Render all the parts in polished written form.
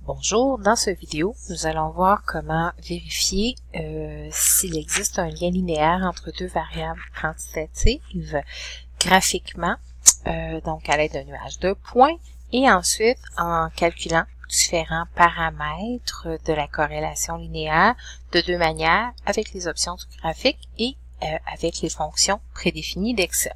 Bonjour, dans cette vidéo, nous allons voir comment vérifier s'il existe un lien linéaire entre deux variables quantitatives graphiquement, donc à l'aide d'un nuage de points, et ensuite en calculant différents paramètres de la corrélation linéaire de deux manières, avec les options du graphique et avec les fonctions prédéfinies d'Excel.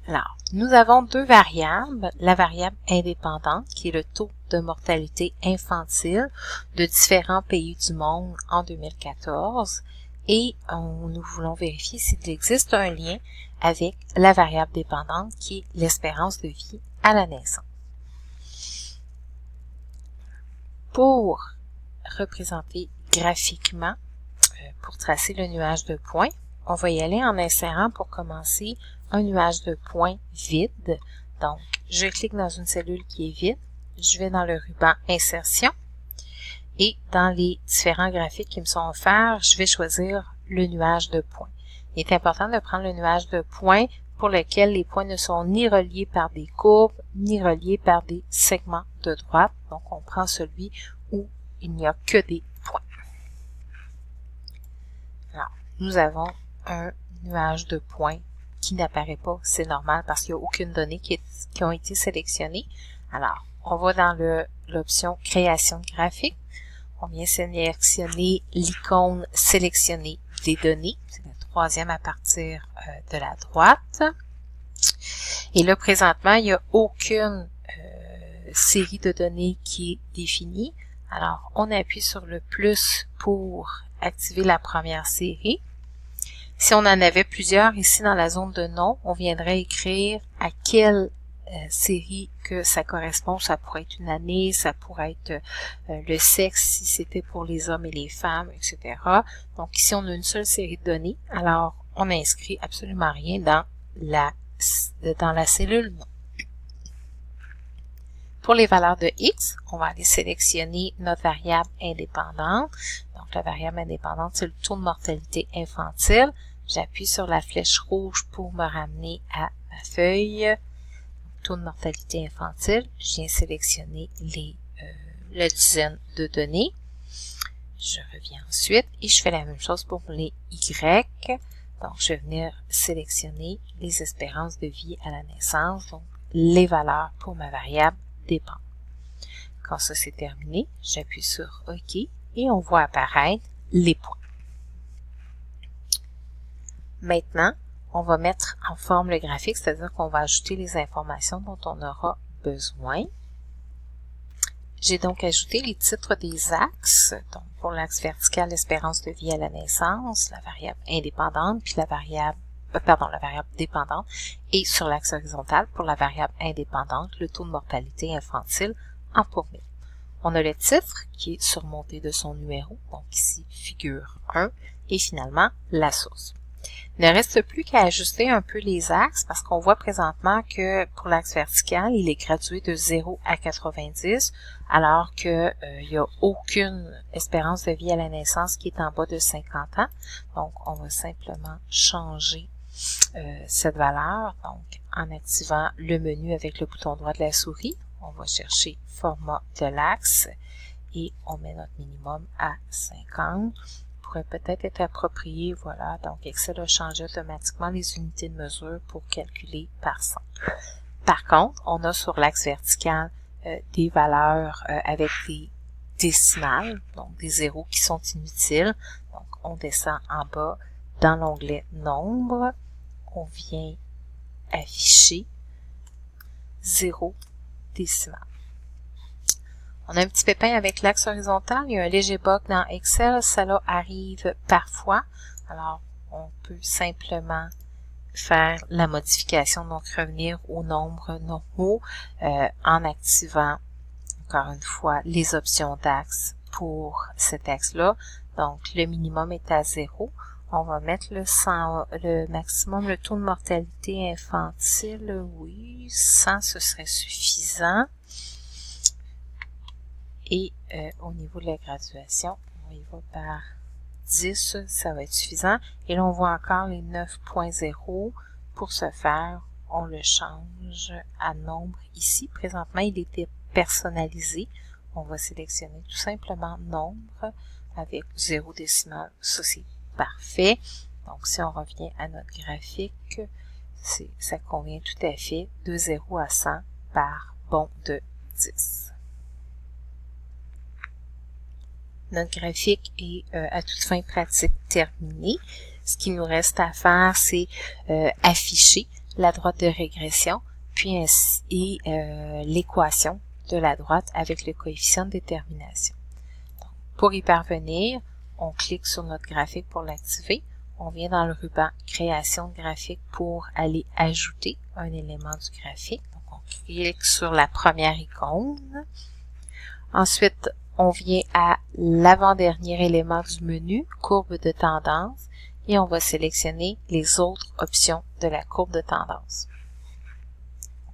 Alors, nous avons deux variables, la variable indépendante qui est le taux de mortalité infantile de différents pays du monde en 2014 et nous voulons vérifier s'il existe un lien avec la variable dépendante qui est l'espérance de vie à la naissance. Pour représenter graphiquement, pour tracer le nuage de points, on va y aller en insérant pour commencer un nuage de points vide. Donc, je clique dans une cellule qui est vide, je vais dans le ruban Insertion et dans les différents graphiques qui me sont offerts, je vais choisir le nuage de points. Il est important de prendre le nuage de points pour lequel les points ne sont ni reliés par des courbes, ni reliés par des segments de droite. Donc, on prend celui où il n'y a que des points. Alors, nous avons un nuage de points qui n'apparaît pas, c'est normal parce qu'il n'y a aucune donnée qui ont été sélectionnées. Alors, on va dans l'option création de graphique. On vient sélectionner l'icône sélectionner des données. C'est la troisième à partir de la droite. Et là, présentement, il n'y a aucune série de données qui est définie. Alors, on appuie sur le plus pour activer la première série. Si on en avait plusieurs ici dans la zone de nom, on viendrait écrire à quelle série que ça correspond. Ça pourrait être une année, ça pourrait être le sexe si c'était pour les hommes et les femmes, etc. Donc ici, on a une seule série de données. Alors, on n'inscrit absolument rien dans la cellule nom. Pour les valeurs de X, on va aller sélectionner notre variable indépendante. Donc, la variable indépendante, c'est le taux de mortalité infantile. J'appuie sur la flèche rouge pour me ramener à ma feuille. Taux de mortalité infantile. Je viens sélectionner la dizaine de données. Je reviens ensuite et je fais la même chose pour les Y. Donc, je vais venir sélectionner les espérances de vie à la naissance. Donc, les valeurs pour ma variable dépendent. Quand ça c'est terminé, j'appuie sur OK et on voit apparaître les points. Maintenant, on va mettre en forme le graphique, c'est-à-dire qu'on va ajouter les informations dont on aura besoin. J'ai donc ajouté les titres des axes, donc pour l'axe vertical, l'espérance de vie à la naissance, la variable indépendante, puis la variable dépendante, et sur l'axe horizontal, pour la variable indépendante, le taux de mortalité infantile en pourmille. On a le titre qui est surmonté de son numéro, donc ici figure 1, et finalement la source. Il ne reste plus qu'à ajuster un peu les axes parce qu'on voit présentement que pour l'axe vertical, il est gradué de 0 à 90, alors qu'il n'y a aucune espérance de vie à la naissance qui est en bas de 50 ans. Donc, on va simplement changer cette valeur. Donc, en activant le menu avec le bouton droit de la souris, on va chercher format de l'axe et on met notre minimum à 50. Pourrait peut-être être approprié, voilà, donc Excel a changé automatiquement les unités de mesure pour calculer par 100. Par contre, on a sur l'axe vertical des valeurs avec des décimales, donc des zéros qui sont inutiles. Donc, on descend en bas dans l'onglet Nombre, on vient afficher 0 décimal. On a un petit pépin avec l'axe horizontal. Il y a un léger bug dans Excel. Cela arrive parfois. Alors, on peut simplement faire la modification, donc revenir aux nombres normaux en activant, encore une fois, les options d'axe pour cet axe-là. Donc, le minimum est à 0. On va mettre le maximum, le taux de mortalité infantile. Oui, 100, ce serait suffisant. Et au niveau de la graduation, on y va par 10, ça va être suffisant. Et là, on voit encore les 9.0. Pour ce faire, on le change à nombre ici. Présentement, il était personnalisé. On va sélectionner tout simplement nombre avec 0 décimal. Ça, c'est parfait. Donc, si on revient à notre graphique, ça convient tout à fait de 0 à 100 par bond de 10. Notre graphique est à toute fin pratique terminé. Ce qu'il nous reste à faire, c'est afficher la droite de régression, puis ainsi l'équation de la droite avec le coefficient de détermination. Donc, pour y parvenir, on clique sur notre graphique pour l'activer. On vient dans le ruban Création de graphique pour aller ajouter un élément du graphique. Donc, on clique sur la première icône. Ensuite, on vient à l'avant-dernier élément du menu, courbe de tendance, et on va sélectionner les autres options de la courbe de tendance.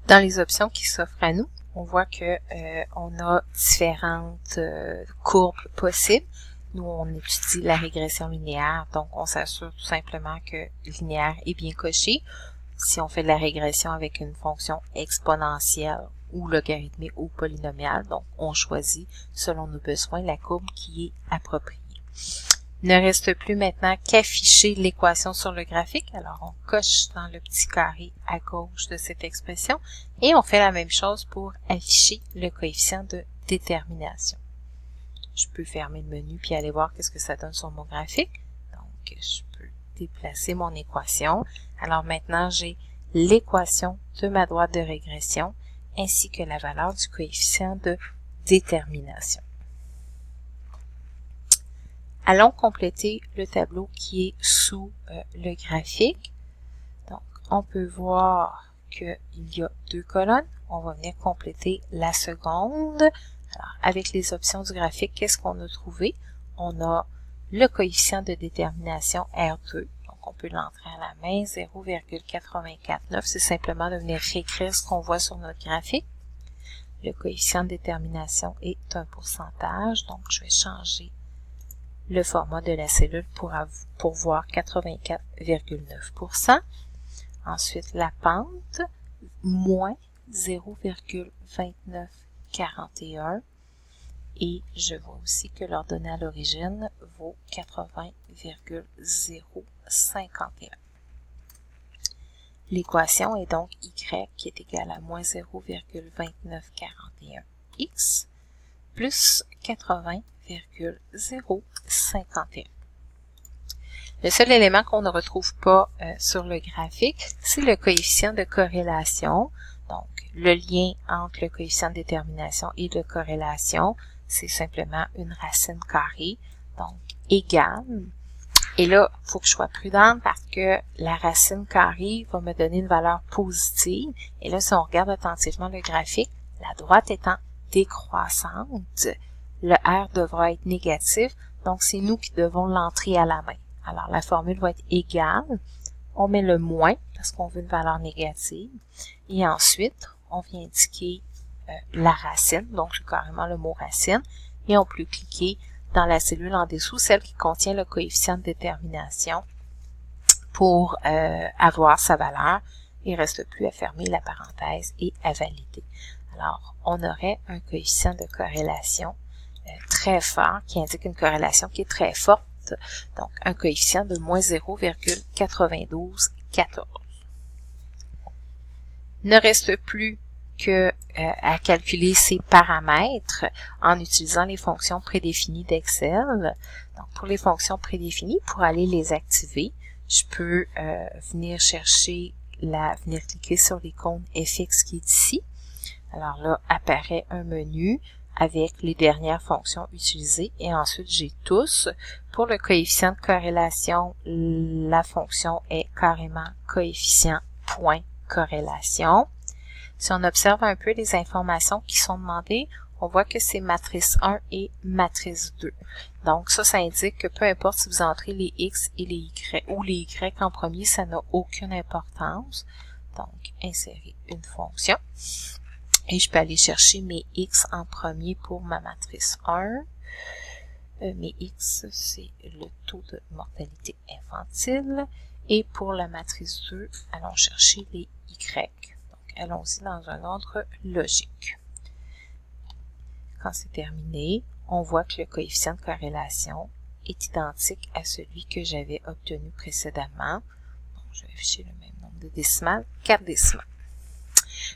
Dans les options qui s'offrent à nous, on voit que on a différentes courbes possibles. Nous, on étudie la régression linéaire, donc on s'assure tout simplement que linéaire est bien coché. Si on fait de la régression avec une fonction exponentielle ou logarithmique ou polynomiale, donc on choisit selon nos besoins la courbe qui est appropriée. Il ne reste plus maintenant qu'afficher l'équation sur le graphique. Alors on coche dans le petit carré à gauche de cette expression et on fait la même chose pour afficher le coefficient de détermination. Je peux fermer le menu puis aller voir qu'est-ce que ça donne sur mon graphique. Donc je peux déplacer mon équation. Alors maintenant j'ai l'équation de ma droite de régression ainsi que la valeur du coefficient de détermination. Allons compléter le tableau qui est sous le graphique. Donc, on peut voir qu'il y a 2 colonnes. On va venir compléter la seconde. Alors, avec les options du graphique, qu'est-ce qu'on a trouvé? On a le coefficient de détermination R2. Donc, on peut l'entrer à la main, 0,849. C'est simplement de venir réécrire ce qu'on voit sur notre graphique. Le coefficient de détermination est un pourcentage. Donc, je vais changer le format de la cellule pour voir 84,9%. Ensuite, la pente, moins 0,2941. Et je vois aussi que l'ordonnée à l'origine vaut 80,051. L'équation est donc y qui est égale à moins 0,2941x plus 80,051. Le seul élément qu'on ne retrouve pas sur le graphique, c'est le coefficient de corrélation. Donc, le lien entre le coefficient de détermination et de corrélation, c'est simplement une racine carrée, donc égale. Et là, il faut que je sois prudente parce que la racine carrée va me donner une valeur positive. Et là, si on regarde attentivement le graphique, la droite étant décroissante, le R devra être négatif, donc c'est nous qui devons l'entrer à la main. Alors, la formule va être égale, on met le moins parce qu'on veut une valeur négative, et ensuite, on vient indiquer la racine, donc j'ai carrément le mot racine, et on peut cliquer dans la cellule en dessous, celle qui contient le coefficient de détermination pour avoir sa valeur. Il ne reste plus à fermer la parenthèse et à valider. Alors, on aurait un coefficient de corrélation très fort qui indique une corrélation qui est très forte, donc un coefficient de moins 0,9214. Il ne reste plus que à calculer ces paramètres en utilisant les fonctions prédéfinies d'Excel. Donc, pour les fonctions prédéfinies, pour aller les activer, je peux venir cliquer sur l'icône FX qui est ici. Alors là, apparaît un menu avec les dernières fonctions utilisées et ensuite j'ai tous. Pour le coefficient de corrélation, la fonction est carrément coefficient point corrélation. Si on observe un peu les informations qui sont demandées, on voit que c'est matrice 1 et matrice 2. Donc ça indique que peu importe si vous entrez les X et les Y ou les Y en premier, ça n'a aucune importance. Donc, insérer une fonction. Et je peux aller chercher mes X en premier pour ma matrice 1. Mes X, c'est le taux de mortalité infantile. Et pour la matrice 2, allons chercher les Y. Donc, allons-y dans un ordre logique. Quand c'est terminé, on voit que le coefficient de corrélation est identique à celui que j'avais obtenu précédemment. Donc, je vais afficher le même nombre de décimales, 4 décimales.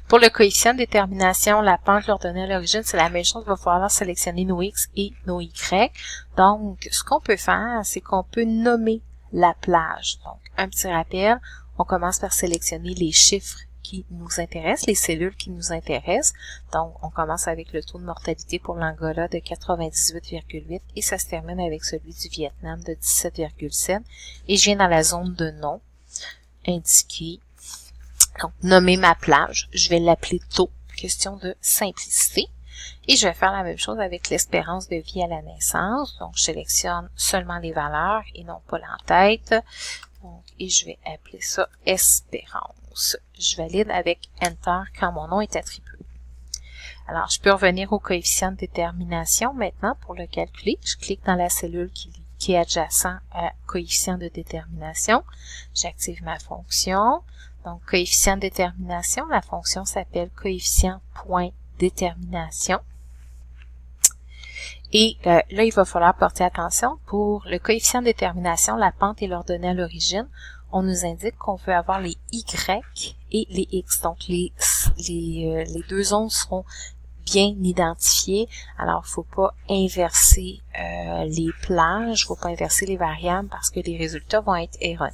Pour le coefficient de détermination, la pente l'ordonnée à l'origine, c'est la même chose. Il va falloir sélectionner nos x et nos y. Donc, ce qu'on peut faire, c'est qu'on peut nommer la plage. Donc, un petit rappel, on commence par sélectionner les chiffres qui nous intéressent, les cellules qui nous intéressent. Donc, on commence avec le taux de mortalité pour l'Angola de 98,8 et ça se termine avec celui du Vietnam de 17,7. Et je viens dans la zone de nom, indiquer, donc nommer ma plage. Je vais l'appeler taux, question de simplicité. Et je vais faire la même chose avec l'espérance de vie à la naissance. Donc, je sélectionne seulement les valeurs et non pas l'entête. Donc, et je vais appeler ça espérance. Je valide avec Enter quand mon nom est attribué. Alors, je peux revenir au coefficient de détermination maintenant pour le calculer. Je clique dans la cellule qui est adjacent à coefficient de détermination. J'active ma fonction. Donc, coefficient de détermination, la fonction s'appelle coefficient point détermination. Et là, il va falloir porter attention. Pour le coefficient de détermination, la pente est l'ordonnée à l'origine. On nous indique qu'on veut avoir les Y et les X. Donc, les deux zones seront bien identifiées. Alors, il ne faut pas inverser les plages, il ne faut pas inverser les variables parce que les résultats vont être erronés.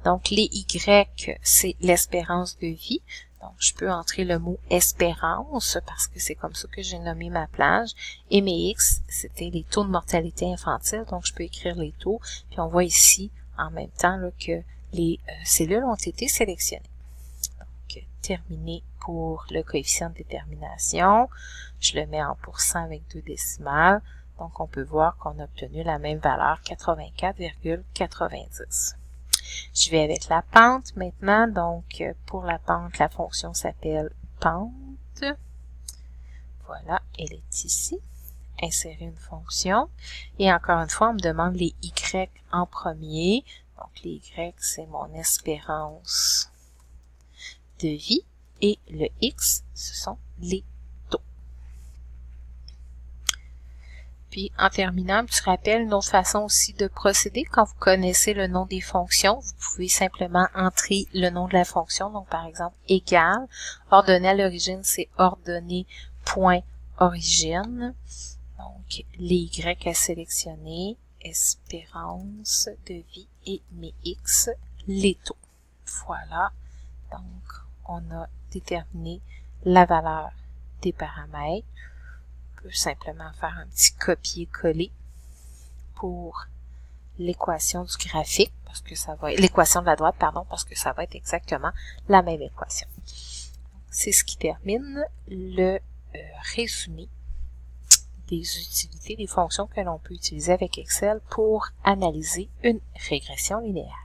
Donc, les Y, c'est l'espérance de vie. Donc, je peux entrer le mot espérance parce que c'est comme ça que j'ai nommé ma plage. Et mes X, c'était les taux de mortalité infantile. Donc, je peux écrire les taux. Puis, on voit ici, en même temps, là, que les cellules ont été sélectionnées. Donc, terminé pour le coefficient de détermination. Je le mets en pourcent avec 2 décimales. Donc, on peut voir qu'on a obtenu la même valeur, 84,90. Je vais avec la pente maintenant. Donc, pour la pente, la fonction s'appelle pente. Voilà, elle est ici. Insérer une fonction. Et encore une fois, on me demande les Y en premier. Donc, les Y, c'est mon espérance de vie. Et le X, ce sont les taux. Puis, en terminant, un petit rappel, une autre façon aussi de procéder, quand vous connaissez le nom des fonctions, vous pouvez simplement entrer le nom de la fonction. Donc, par exemple, égal. Ordonnée à l'origine, c'est ordonnée point origine. Donc, les Y à sélectionner, espérance de vie et mes X, les taux. Voilà. Donc, on a déterminé la valeur des paramètres. On peut simplement faire un petit copier-coller pour l'équation du graphique, parce que ça va être l'équation de la droite, pardon, parce que ça va être exactement la même équation. C'est ce qui termine le résumé des utilités, des fonctions que l'on peut utiliser avec Excel pour analyser une régression linéaire.